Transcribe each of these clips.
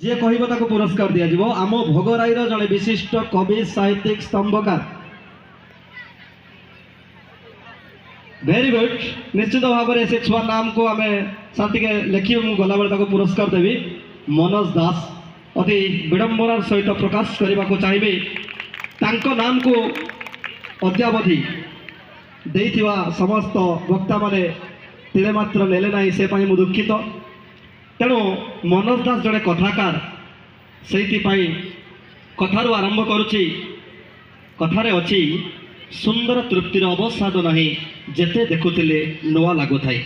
जे कहब ताको पुरस्कार दिया आम भोगराईर जड़े विशिष्ट कवि साहित्यिक स्तंभकार। Very good. निश्चित भाव में से छुआ नाम को आम साथी लिखिए मुझे गला बेले पुरस्कार देवी। मनोज दास अति विडंबनार सहित प्रकाश करने को चाहिए तांको नाम को अद्यावधि देइथिवा समस्त वक्ता माने तिले मात्र नेले ना से मु दुखित। तेणु मनोज दास जड़े कथाकार से कथारू आरंभ करुच्ची। कथारे अच्छी सुंदर तृप्तिर अवसाद नहीं जेते देखुले नुआ लगु थाए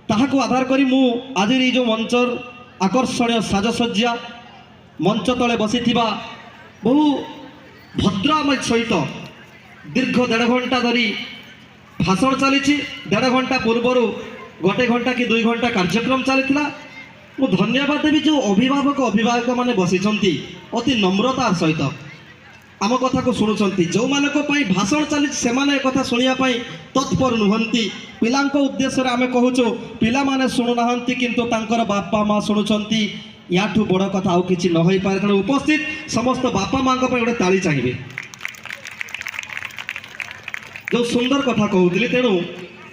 ताहाको आधार करी मु आज जो मंचर आकर्षणीय साजसज्जा मंच तले बसी बहु भद्रामय सहित दीर्घ 1.5 घंटा धरी भाषण चली 1.5 घंटा पूर्वर गोटे घंटा कि 2 घंटा कार्यक्रम चली। मु धन्यवाद देवी जो अभिभावक अभिभावक माने बसी अति नम्रतार सहित आम कथा को शुणुंट जो मान भाषण चली से कथा शुणापी तत्पर नुहंती। पिला उद्देश्य आम कहूँ पिला माने शुणुना किंतु तांकर बापा माँ शुणुंट याठू बड़ कथा आउ कि न हो पारे। तेणु उपस्थित समस्त बापा माँ गोटे ताली चाहिए जो सुंदर कथा कहूली। तेणु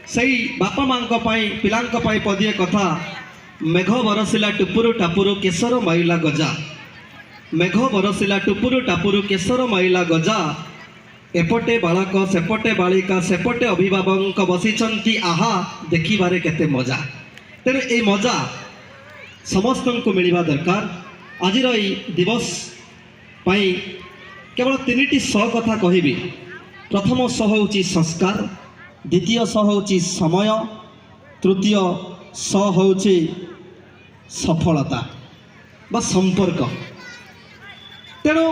से बापा माँ पिला पदिए कथा मेघ बरसिला टुपुरु टापुरु केशर माइला गजा। मेघ बरसिला टुपुरु टापुरु केशर माइला गजा। एपटे बालक सेपटे बालिका सेपटे अभिभावक बसिचंती आहा देखिबारे केते मजा। तेणु ये मजा समस्त को मिलवा दरकार। आज दिवस पाई केवल 3टी स कथा कहबी। प्रथम स होची संस्कार, द्वितीय स होची समय, तृतीय स होची सफलता बा संपर्क। तेणु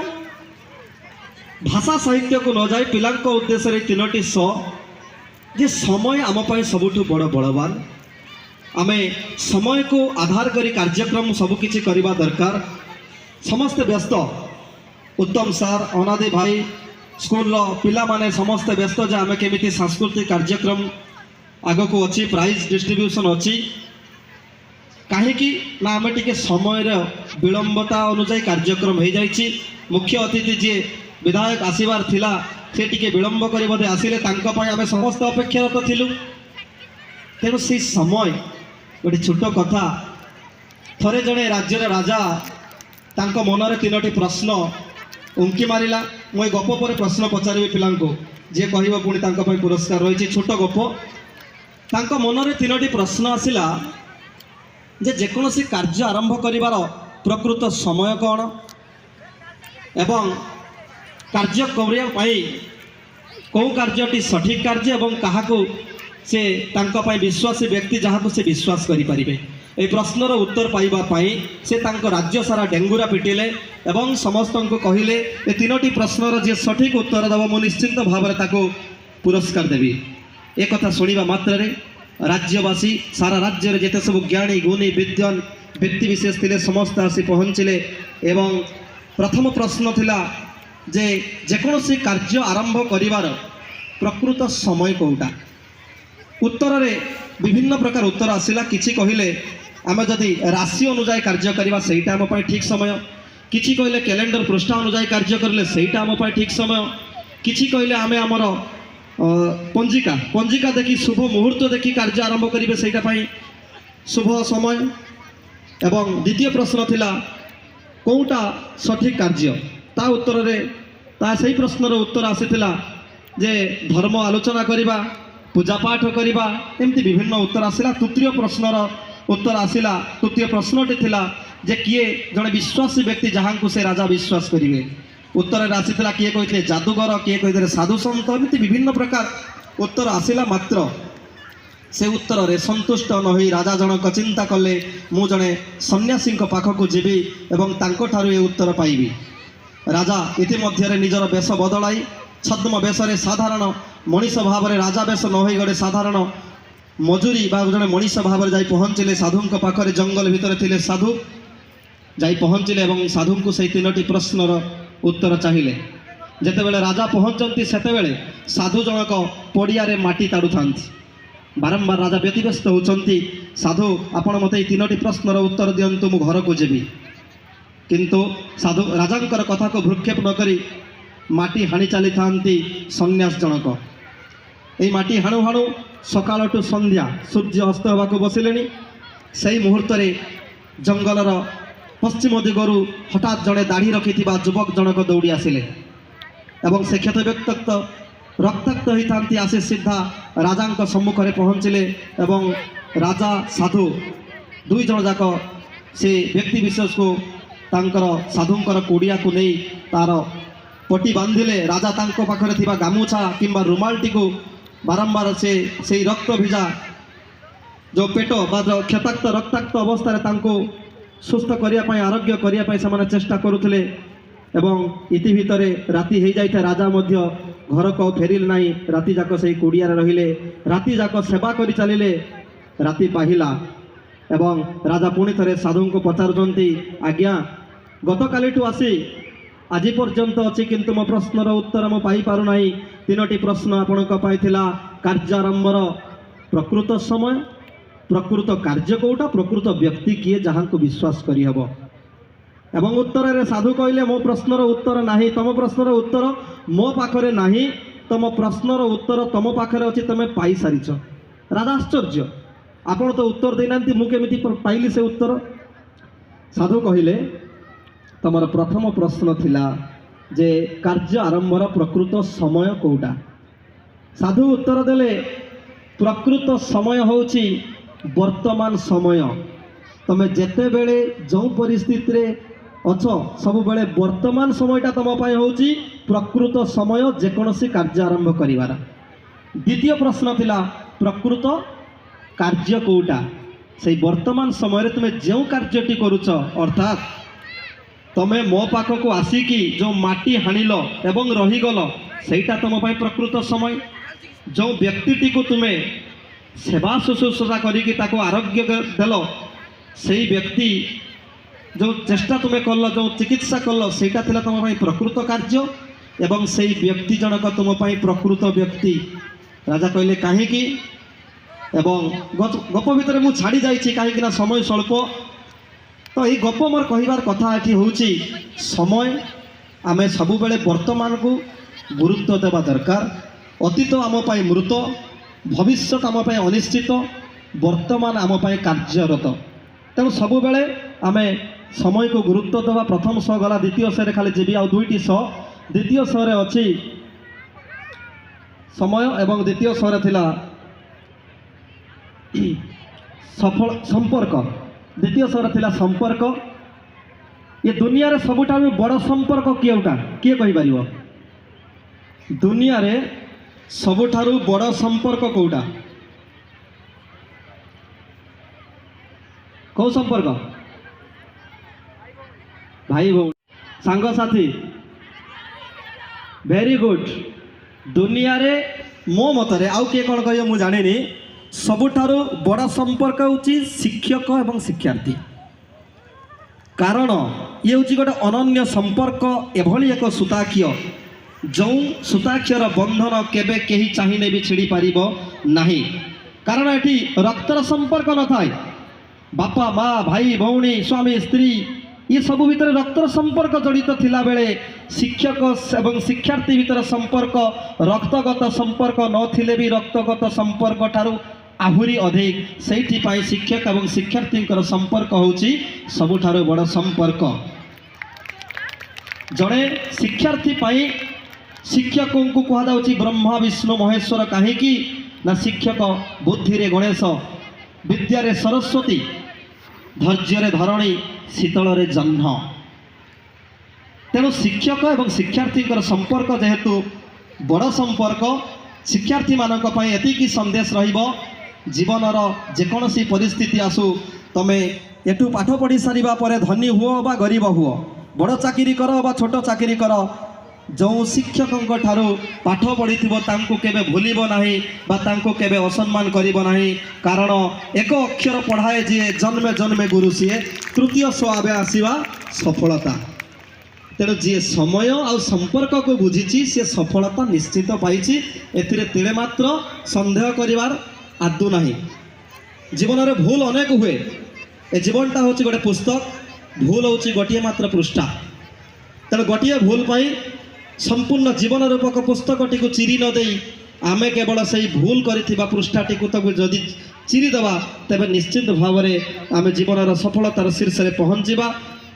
भाषा साहित्य को न जाए पिला उद्देश्य 3टी स जे समय आम सबुठु बड़ बलवान। आमे समय को आधार करी कार्यक्रम सबकिछि करवा दरकार। समस्त व्यस्त उत्तम सार अनादि भाई स्कूल पिला माने समस्त व्यस्त जे आमे केमिति सांस्कृतिक कार्यक्रम आग को अच्छी प्राइज डिस्ट्रीब्यूशन अच्छी कहीं ना आम टे समय विलंबता अनुजाई कार्यक्रम हो जाइए। मुख्य अतिथि जी विधायक आसबार थिला से टिके विलंब कर बोधे आसिले आम समस्त अपेक्षारत थिलु। तेणु से समय गोटे छोट कथा थरे जड़े राज्यर राजा तांको मनरे 3टी प्रश्न उंकी मारिला। मुझे गप पर प्रश्न पचारि पिला जी कह पुणी पुरस्कार रही। छोट गप तांको मनरे 3टी प्रश्न आसिला जे जेकोसी कार्य आरंभ करिवार प्रकृत समय कौन एवं कार्य करने कौ कार्यटी सठिक कार्य एवं क्या से तांको विश्वासी व्यक्ति जहाँ से विश्वास करें। ये प्रश्नर उत्तर पाइबापी से राज्य सारा डेंगुरा पिटिले एवं समस्त को कहले ये 3टी प्रश्नर जे सठिक उत्तर देव मु निश्चिंत भाव में पुरस्कार देवी। एक कथा शुणा मात्र राज्यवासी सारा राज्य जिते सब ज्ञानी गुणी विद्वान व्यक्ति विशेष थे समस्त आसी पहुँचले। एवं प्रथम प्रश्न थिला जे जेकोसी कार्य आरंभ करिवार प्रकृत समय कौटा। उत्तर रे विभिन्न प्रकार उत्तर आसिला। किछि कहिले आम जदि राशि अनुजाई कार्य करवा सेटा आम ठीक समय, किछि कहले कैलेंडर पृष्ठा अनुजाई कार्य करले सेटा आम ठीक समय, किछि कहले आमे हमर पंजिका पंजिका देखी शुभ मुहूर्त देखी कार्य आरंभ करेंगे से शुभ समय। एवं द्वितीय प्रश्न थिला कौटा सठिक कार्य ता उत्तर रे ता सही प्रश्नर उत्तर आसीथिला जे धर्म आलोचना करिबा पूजा पाठ करिबा एमती विभिन्न उत्तर आसिला। तृतीय प्रश्नर उत्तर आसिला तृतीय प्रश्नटी थिला जे किए जड़े विश्वासी व्यक्ति जहाँ को से राजा विश्वास करेंगे। उत्तर आसीला किए कहते जादूगर किए कहते साधु सन्त एमती विभिन्न प्रकार उत्तर आसिला। मात्र से उत्तर रे संतुष्ट न होई राजा जनक चिंता कले मु जड़े सन्यासी पाखक जीवी एवं तांको ठारू ए उत्तर पाइबी। राजा इतिमध्य निजर वेश बदलाई छद्म वेशरे साधारण मनीष भाव में राजा वेश न होई गए साधारण मजूरी बा जड़े मनीष भाव में जाई पहुँचले साधु पाखरे जंगल भितर थिले साधु जाई पहुँचले एवं साधु को से 3टी प्रश्नर उत्तर चाहिए। जेतेबेले राजा पहुँचती सेतेबेले साधु जनक पड़िया माटी ताड़ू था बारंबार राजा व्यतिव्यस्त होती साधु आपण मत 3टी प्रश्नर उत्तर दिंतु मु घर को जीवी किंतु साधु राजांकर कथा को भ्रुक्षेप न करी माटी हाणी चली था सन्यास जनक ये माटी हाणु हाणु सकाळ टू संध्या सूर्य अस्त होगा बसिले से मुहूर्त जंगलर पश्चिम दिगरु हठात जड़े दाढ़ी रखि युवक जनक दौड़ी आसिले एवं से क्षत व्यक्त रक्ताक्त होती आसी सीधा राजा सम्मुख में पहुँचले एवं राजा साधु दुई जन जाक से व्यक्ति विशेष को तांकर साधुंकर कोड़िया को नहीं तार पटी बांधिले राजा तांको पाखरे थिबा गामुछा किंबा रुमालटी को बारंबार से रक्त भिजा जो पेट बा क्षताक्त रक्ताक्त अवस्था तांको सुस्थ करने आरोग्य करने से चेष्टा करुले एवं इति भितर राति हो जाए राजा मध्य घर को फेरिल नहीं राति जाक से कुड़िया रहिले राति जाक सेवा कर चलिले राति पाहिला एवं राजा पुणी थे साधु को पचारुंट आज्ञा गत कालीठू आसी आज पर्यंत अच्छी किंतु मो प्रश्नर उत्तर मु पाई पारु नाही तीनोटी प्रश्न आपणक पाइथिला कार्यारंभर प्रकृत समय प्रकृत कार्य कोटा प्रकृत व्यक्ति किए जहाँ को विश्वास करिहब एवं उत्तर रे साधु कहले मो प्रश्नर उत्तर नाही तम प्रश्नर उत्तर मो पाखरे नाही तम प्रश्नर उत्तर तम पाखरे अछि तमे पाई सारिछ राजा आश्चर्य आपण तो उत्तर देनांती मु केमिति पाइली से उत्तर साधु कहले तमर प्रथम प्रश्न थिला जे कार्य आरंभर प्रकृत समय कोटा साधु उत्तर देले प्रकृत समय होची वर्तमान समय तमे जेते बेले जो परिस्थिति रे अछ सब बेले वर्तमान समयटा तुम पाई होची प्रकृत समय जेकोसी कार्य आरंभ करिवार द्वितीय प्रश्न थिला प्रकृत कार्य कोटा से वर्तमान समय रे तुमे जो कार्यटी करूछ अर्थात तमे मो पाखक आसिकी जो माटी हाणिल एवं रहीगल सेटा तुम पाई प्रकृत समय जो व्यक्ति को तुम्हें सेवा शुश्रूषा करिकी ताको आरोग्य देल से व्यक्ति जो चेष्टा तुम्हें कल जो चिकित्सा कल सेटा थिला तुम पाई प्रकृत कार्य एवं से व्यक्ति जनक तुम पाई प्रकृत व्यक्ति राजा कहले कहीं एवं गप भितर मु छाड़ी जाइछि कहीं समय स्वल्प तो ये गप मोर कहबार कथा ये हूँ समय आमे सबु बेले वर्तमान को गुरुत्व देवा दरकार अतीत आम पाई मृत भविष्य आम पाई अनिश्चित वर्तमान आम पाई कार्यरत तेणु सबु बेले आमे समय को गुरुत्व देवा प्रथम स गला द्वितीय स खाली जीवी आ दुईटी स द्वितीय स रे अछि समय एवं द्वितीय स रे थिला सफल संपर्क द्वितीय स्वर थिला संपर्क ये दुनिया रे सबुठारु बड़ संपर्क किएटा किए कहि परिबो दुनिया रे सबुठारु बड़ संपर्क कोटा कौ संपर्क भाई भौ सांग साथी वेरी गुड दुनिया रे मो मतरे आउ किए कौन कहियो मु जानिनी सबुठारु बड़ा संपर्क होची शिक्षक एवं शिक्षार्थी कारण ये हूँ गोटे अनन्य संपर्क एभली एक सूताक्षय जो सूताक्षर बंधन केबे केही चाहिए भी छिड़ी पारिबो नाही कारण एटी रक्तर संपर्क न थाए बापा माँ भाई भौणी स्वामी स्त्री ये सब भितर रक्तर संपर्क जड़ित थिला बेले शिक्षक एवं शिक्षार्थी भितर संपर्क रक्तगत संपर्क नथिले भी रक्तगत संपर्क ठारू आहुरी अधिक से शिक्षक एवं शिक्षार्थी संपर्क होची सबुठारु बड़ संपर्क जड़े शिक्षार्थी पाई शिक्षकों को कहा जाउची ब्रह्मा विष्णु महेश्वर कहीं ना शिक्षक बुद्धि रे गणेश विद्या रे सरस्वती धैर्य रे धरणी शीतल रे जह्न तेणु शिक्षक एवं शिक्षार्थी संपर्क जेहेतु बड़ संपर्क शिक्षार्थी मानक पई एतिकी संदेश रहिबो जीवनर जेकोसी परिस्थिति आसू तमे एठू पाठ पढ़ी सारिबा परे धनी हुओ बा गरीब हुओ बड़ चाकरी कर बा छोट चाकरी कर जो शिक्षकों ठारू पाठ पढ़ी तांको केबे भूलिबो नाही बा तांको केबे असम्मान करिबो नाही कारण एक अक्षर पढ़ाए जी जन्मे जन्मे गुरु सीए तृतीय स्वावे आसीवा सफलता तेणु जी समय आ संपर्क को बुझी सी सफलता निश्चित पाई एथिरे तिले मात्र संदेह करिवार आदु नहीं जीवन में भूल अनेक हुए ए जीवनटा हूँ गोटे पुस्तक भूल हूँ गोटे मात्र पृष्ठा तेणु गोटे भूल पाई संपूर्ण जीवन रूपक पुस्तकटी को चिरी नदे आमे केवल से भूल करिथिबा पृष्ठाटी को तब जदि चिरीदबा तेबे निश्चित भाव में आम जीवन सफलतार शीर्ष में पहुँचवा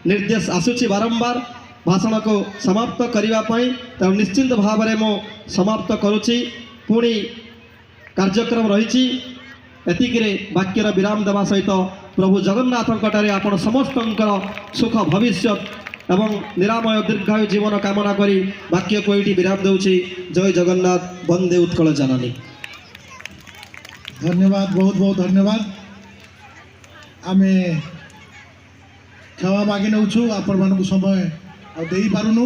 निर्देश आसूची बारंबार भाषण को समाप्त करने तेणु निश्चित भाव में मो समाप्त करुच्ची पुणी कार्यक्रम रही एतिकिरे वाक्यर विराम देवा सहित प्रभु जगन्नाथंकटारे आपण समस्तंकर सुख भविष्य एवं निरामय दीर्घायु जीवन कामना करी वाक्य को ये विराम दूची। जय जगन्नाथ वंदे उत्कल जननी। धन्यवाद बहुत बहुत धन्यवाद। आमे क्षमा मागी नौछु आपण मानक समय आ देई पारुनु।